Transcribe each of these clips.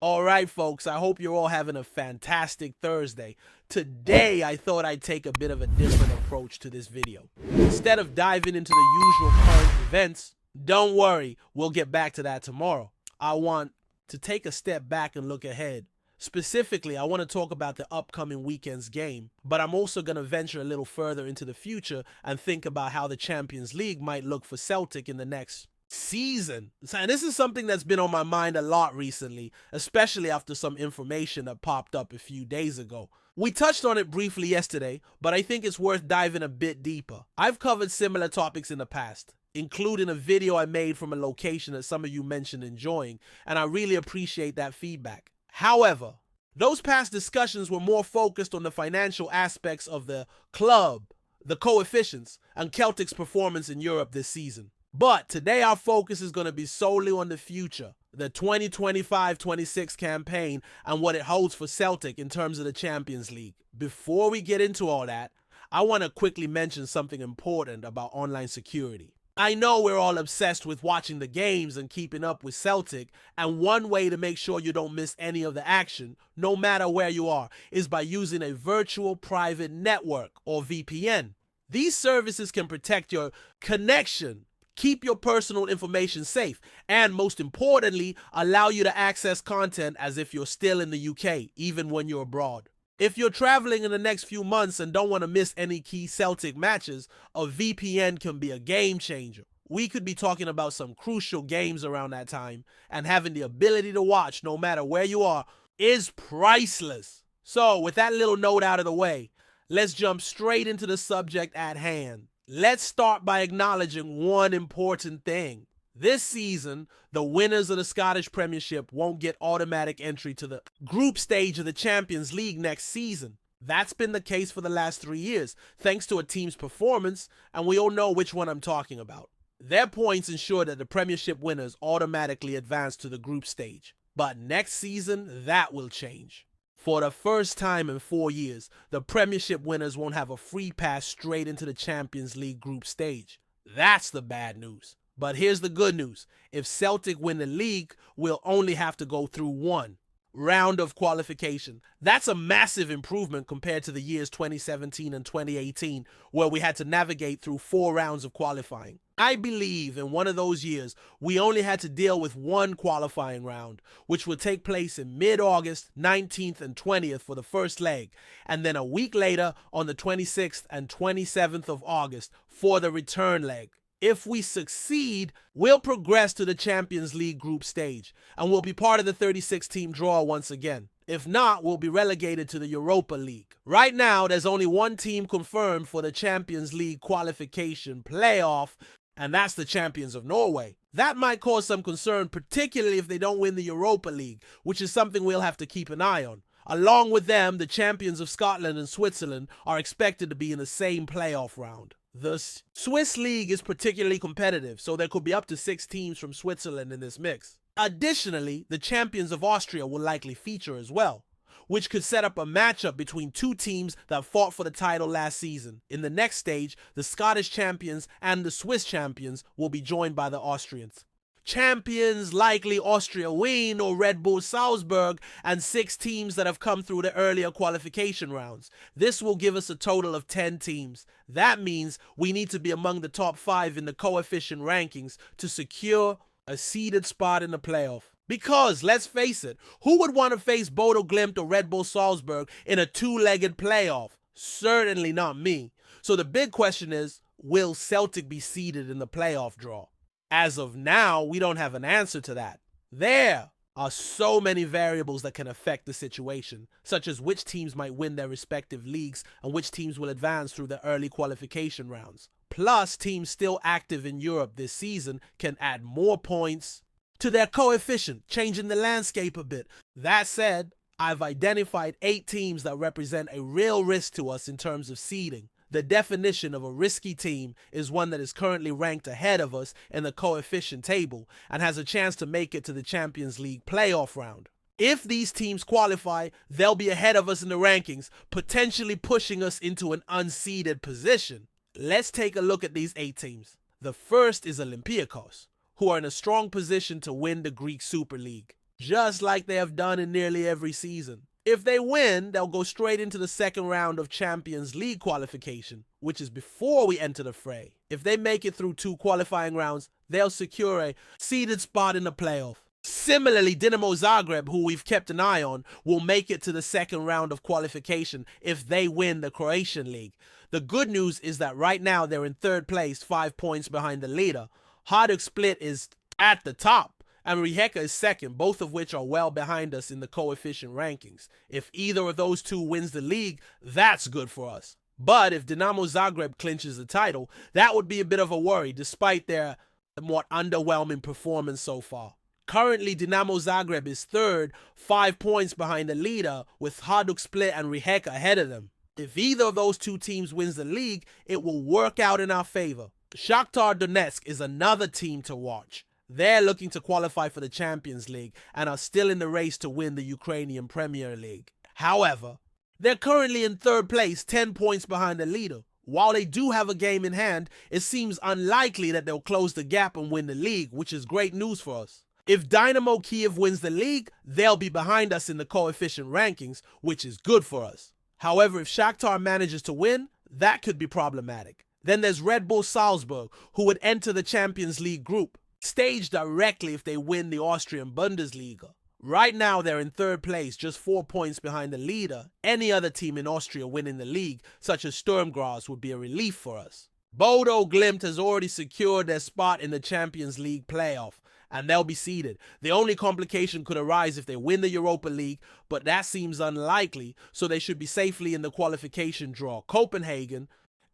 All right, folks, I hope you're all having a fantastic Thursday. Today, I thought I'd take a bit of a different approach to this video. Instead of diving into the usual current events, don't worry, we'll get back to that tomorrow. I want to take a step back and look ahead. Specifically, I want to talk about the upcoming weekend's game, but I'm also going to venture a little further into the future and think about how the Champions League might look for Celtic in the next season. And this is something that's been on my mind a lot recently, especially after some information that popped up a few days ago. We touched on it briefly yesterday, but I think it's worth diving a bit deeper. I've covered similar topics in the past, including a video I made from a location that some of you mentioned enjoying, and I really appreciate that feedback. However, those past discussions were more focused on the financial aspects of the club, the coefficients, and Celtic's performance in Europe this season. But today our focus is going to be solely on the future, the 2025-26 campaign and what it holds for Celtic in terms of the Champions League. Before we get into all that, I want to quickly mention something important about online security. I know we're all obsessed with watching the games and keeping up with Celtic, and one way to make sure you don't miss any of the action, no matter where you are, is by using a virtual private network, or VPN. These services can protect your connection, keep your personal information safe, and most importantly, allow you to access content as if you're still in the UK, even when you're abroad. If you're traveling in the next few months and don't want to miss any key Celtic matches, a VPN can be a game changer. We could be talking about some crucial games around that time, and having the ability to watch no matter where you are is priceless. So, with that little note out of the way, let's jump straight into the subject at hand. Let's start by acknowledging one important thing. This season, the winners of the Scottish Premiership won't get automatic entry to the group stage of the Champions League next season. That's been the case for the last 3 years, thanks to a team's performance, and we all know which one I'm talking about. Their points ensure that the Premiership winners automatically advance to the group stage. But next season, that will change. For the first time in 4 years, the Premiership winners won't have a free pass straight into the Champions League group stage. That's the bad news. But here's the good news. If Celtic win the league, we'll only have to go through one round of qualification. That's a massive improvement compared to the years 2017 and 2018, where we had to navigate through 4 rounds of qualifying. I believe in one of those years, we only had to deal with one qualifying round, which would take place in mid-August, 19th and 20th for the first leg, and then a week later on the 26th and 27th of August for the return leg. If we succeed, we'll progress to the Champions League group stage, and we'll be part of the 36-team draw once again. If not, we'll be relegated to the Europa League. Right now, there's only one team confirmed for the Champions League qualification playoff, and that's the champions of Norway. That might cause some concern, particularly if they don't win the Europa League, which is something we'll have to keep an eye on. Along with them, the champions of Scotland and Switzerland are expected to be in the same playoff round. The Swiss league is particularly competitive, so there could be up to 6 teams from Switzerland in this mix. Additionally, the champions of Austria will likely feature as well, which could set up a matchup between 2 teams that fought for the title last season. In the next stage, the Scottish champions and the Swiss champions will be joined by the Austrians. Champions likely Austria Wien or Red Bull Salzburg, and 6 teams that have come through the earlier qualification rounds. This will give us a total of 10 teams. That means we need to be among the top 5 in the coefficient rankings to secure a seeded spot in the playoff. Because, let's face it, who would want to face Bodo Glimt or Red Bull Salzburg in a 2-legged playoff? Certainly not me. So the big question is, will Celtic be seeded in the playoff draw? As of now, we don't have an answer to that. There are so many variables that can affect the situation, such as which teams might win their respective leagues and which teams will advance through the early qualification rounds. Plus, teams still active in Europe this season can add more points to their coefficient, changing the landscape a bit. That said, I've identified 8 teams that represent a real risk to us in terms of seeding. The definition of a risky team is one that is currently ranked ahead of us in the coefficient table and has a chance to make it to the Champions League playoff round. If these teams qualify, they'll be ahead of us in the rankings, potentially pushing us into an unseeded position. Let's take a look at these 8 teams. The first is Olympiacos, who are in a strong position to win the Greek Super League. just like they have done in nearly every season. If they win, they'll go straight into the second round of Champions League qualification, which is before we enter the fray. If they make it through 2 qualifying rounds, they'll secure a seeded spot in the playoff. Similarly, Dinamo Zagreb, who we've kept an eye on, will make it to the second round of qualification if they win the Croatian League. The good news is that right now they're in 3rd place, 5 points behind the leader. Hajduk Split is at the top, and Rijeka is 2nd, both of which are well behind us in the coefficient rankings. If either of those 2 wins the league, that's good for us. But if Dinamo Zagreb clinches the title, that would be a bit of a worry, despite their somewhat underwhelming performance so far. Currently, Dinamo Zagreb is 3rd, 5 points behind the leader, with Hajduk Split and Rijeka ahead of them. If either of those 2 teams wins the league, it will work out in our favor. Shakhtar Donetsk is another team to watch. They're looking to qualify for the Champions League and are still in the race to win the Ukrainian Premier League. However, they're currently in 3rd place, 10 points behind the leader. While they do have a game in hand, it seems unlikely that they'll close the gap and win the league, which is great news for us. If Dynamo Kiev wins the league, they'll be behind us in the coefficient rankings, which is good for us. However, if Shakhtar manages to win, that could be problematic. Then there's Red Bull Salzburg, who would enter the Champions League group, stage directly if they win the Austrian Bundesliga. Right now, they're in 3rd place, just 4 points behind the leader. Any other team in Austria winning the league, such as Sturm Graz, would be a relief for us. Bodo Glimt has already secured their spot in the Champions League playoff, and they'll be seeded. The only complication could arise if they win the Europa League, but that seems unlikely, so they should be safely in the qualification draw. Copenhagen,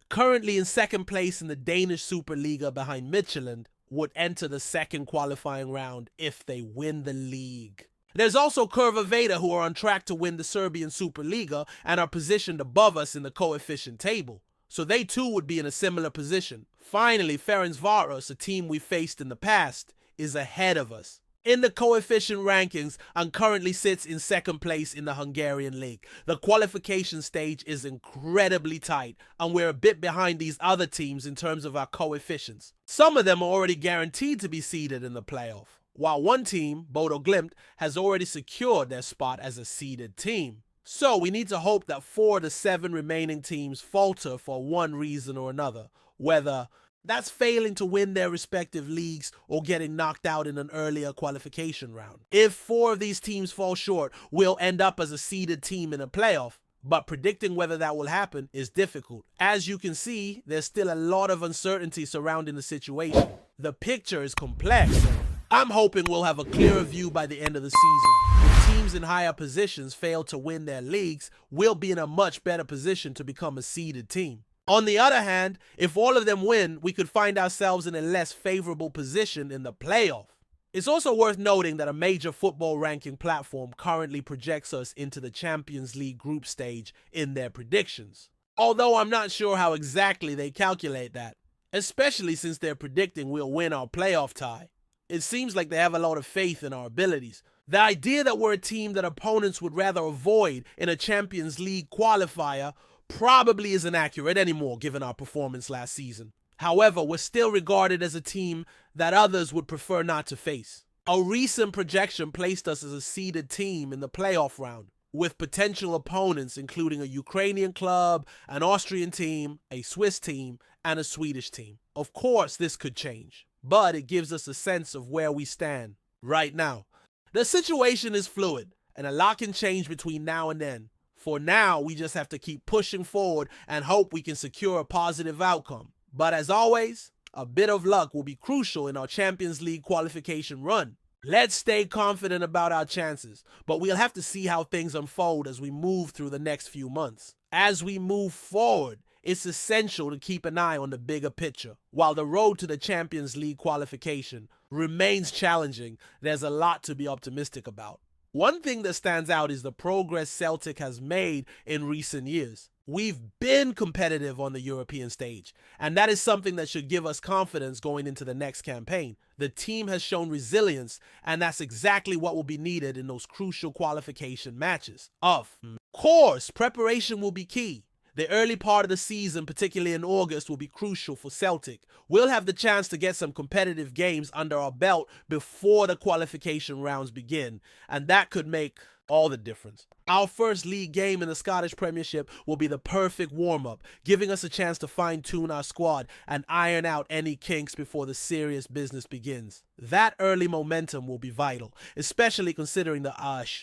currently in 2nd place in the Danish Superliga behind Midtjylland, would enter the 2nd qualifying round if they win the league. There's also Crvena Zvezda, who are on track to win the Serbian Superliga and are positioned above us in the coefficient table, so they too would be in a similar position. Finally, Ferencvaros, a team we faced in the past, is ahead of us in the coefficient rankings and currently sits in 2nd place in the Hungarian league. The qualification stage is incredibly tight, and we're a bit behind these other teams in terms of our coefficients. Some of them are already guaranteed to be seeded in the playoff, while one team, Bodo Glimt, has already secured their spot as a seeded team. So we need to hope that 4 of the 7 remaining teams falter for one reason or another, whether that's failing to win their respective leagues or getting knocked out in an earlier qualification round. If 4 of these teams fall short, we'll end up as a seeded team in a playoff, but predicting whether that will happen is difficult. As you can see, there's still a lot of uncertainty surrounding the situation. The picture is complex. I'm hoping we'll have a clearer view by the end of the season. If teams in higher positions fail to win their leagues, we'll be in a much better position to become a seeded team. On the other hand, if all of them win, we could find ourselves in a less favorable position in the playoff. It's also worth noting that a major football ranking platform currently projects us into the Champions League group stage in their predictions. Although I'm not sure how exactly they calculate that, especially since they're predicting we'll win our playoff tie. It seems like they have a lot of faith in our abilities. The idea that we're a team that opponents would rather avoid in a Champions League qualifier probably isn't accurate anymore given our performance last season. However, we're still regarded as a team that others would prefer not to face. A recent projection placed us as a seeded team in the playoff round, with potential opponents including a Ukrainian club, an Austrian team, a Swiss team, and a Swedish team. Of course, this could change, but it gives us a sense of where we stand right now. The situation is fluid, and a lot can change between now and then. For now, we just have to keep pushing forward and hope we can secure a positive outcome. But as always, a bit of luck will be crucial in our Champions League qualification run. Let's stay confident about our chances, but we'll have to see how things unfold as we move through the next few months. As we move forward, it's essential to keep an eye on the bigger picture. While the road to the Champions League qualification remains challenging, there's a lot to be optimistic about. One thing that stands out is the progress Celtic has made in recent years. We've been competitive on the European stage, and that is something that should give us confidence going into the next campaign. The team has shown resilience, and that's exactly what will be needed in those crucial qualification matches. Of course, preparation will be key. The early part of the season, particularly in August, will be crucial for Celtic. We'll have the chance to get some competitive games under our belt before the qualification rounds begin, and that could make all the difference. Our first league game in the Scottish Premiership will be the perfect warm-up, giving us a chance to fine-tune our squad and iron out any kinks before the serious business begins. That early momentum will be vital, especially considering the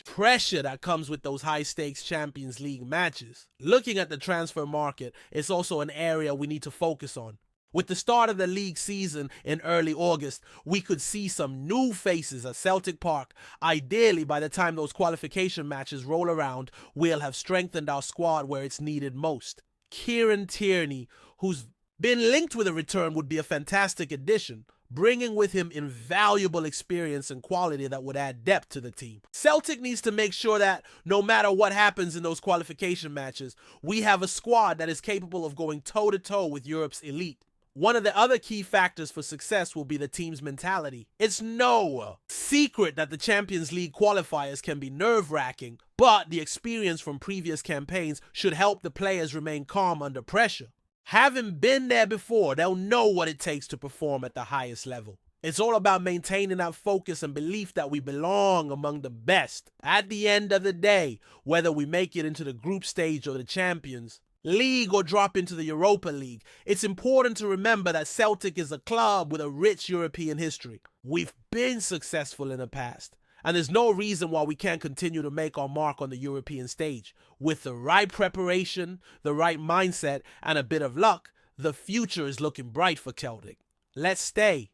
pressure that comes with those high-stakes Champions League matches. Looking at the transfer market, it's also an area we need to focus on. With the start of the league season in early August, we could see some new faces at Celtic Park. Ideally, by the time those qualification matches roll around, we'll have strengthened our squad where it's needed most. Kieran Tierney, who's been linked with a return, would be a fantastic addition, bringing with him invaluable experience and quality that would add depth to the team. Celtic needs to make sure that no matter what happens in those qualification matches, we have a squad that is capable of going toe-to-toe with Europe's elite. One of the other key factors for success will be the team's mentality. It's no secret that the Champions League qualifiers can be nerve-wracking, but the experience from previous campaigns should help the players remain calm under pressure. Having been there before, they'll know what it takes to perform at the highest level. It's all about maintaining that focus and belief that we belong among the best. At the end of the day, whether we make it into the group stage or the Champions League or drop into the Europa League, it's important to remember that Celtic is a club with a rich European history. We've been successful in the past, and there's no reason why we can't continue to make our mark on the European stage. With the right preparation, the right mindset, and a bit of luck, the future is looking bright for Celtic. Let's stay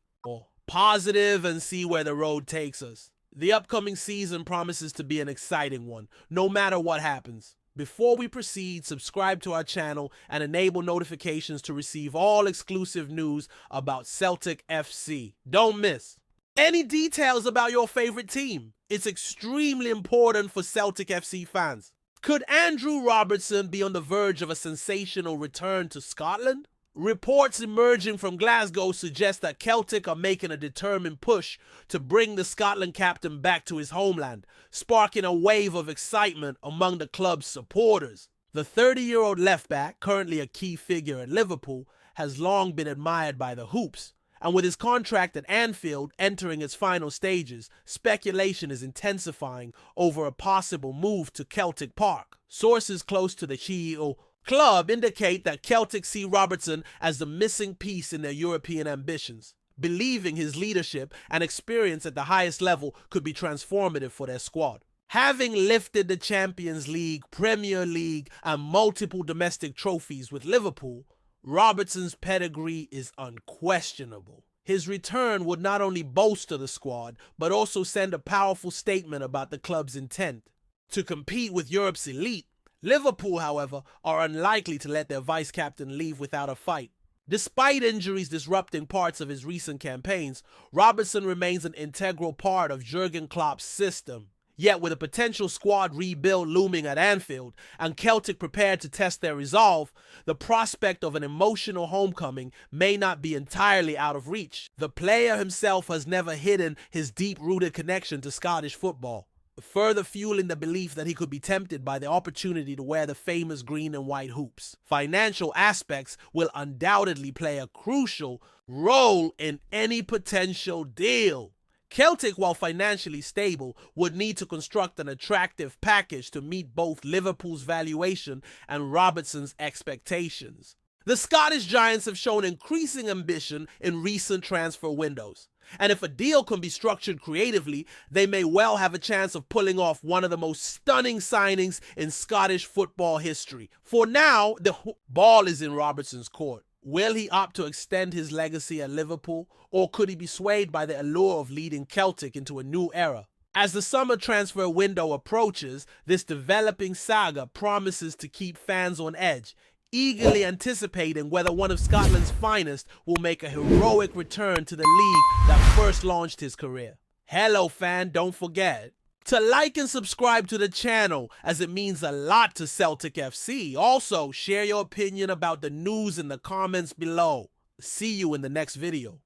positive and see where the road takes us. The upcoming season promises to be an exciting one, no matter what happens. Before we proceed, subscribe to our channel and enable notifications to receive all exclusive news about Celtic FC. Don't miss any details about your favorite team. It's extremely important for Celtic FC fans. Could Andrew Robertson be on the verge of a sensational return to Scotland? Reports emerging from Glasgow suggest that Celtic are making a determined push to bring the Scotland captain back to his homeland, sparking a wave of excitement among the club's supporters. The 30-year-old left-back, currently a key figure at Liverpool, has long been admired by the Hoops, and with his contract at Anfield entering its final stages, speculation is intensifying over a possible move to Celtic Park. Sources close to the CEO club indicate that Celtic see Robertson as the missing piece in their European ambitions, believing his leadership and experience at the highest level could be transformative for their squad. Having lifted the Champions League, Premier League, and multiple domestic trophies with Liverpool, Robertson's pedigree is unquestionable. His return would not only bolster the squad, but also send a powerful statement about the club's intent to compete with Europe's elite. Liverpool, however, are unlikely to let their vice-captain leave without a fight. Despite injuries disrupting parts of his recent campaigns, Robertson remains an integral part of Jurgen Klopp's system. Yet with a potential squad rebuild looming at Anfield and Celtic prepared to test their resolve, the prospect of an emotional homecoming may not be entirely out of reach. The player himself has never hidden his deep-rooted connection to Scottish football, further fueling the belief that he could be tempted by the opportunity to wear the famous green and white hoops. Financial aspects will undoubtedly play a crucial role in any potential deal. Celtic, while financially stable, would need to construct an attractive package to meet both Liverpool's valuation and Robertson's expectations. The Scottish Giants have shown increasing ambition in recent transfer windows, and if a deal can be structured creatively, they may well have a chance of pulling off one of the most stunning signings in Scottish football history. For now, the ball is in Robertson's court. Will he opt to extend his legacy at Liverpool, or could he be swayed by the allure of leading Celtic into a new era? As the summer transfer window approaches, this developing saga promises to keep fans on edge, eagerly anticipating whether one of Scotland's finest will make a heroic return to the league that first launched his career. Hello fan, don't forget to like and subscribe to the channel, as it means a lot to Celtic FC. Also, share your opinion about the news in the comments below. See you in the next video.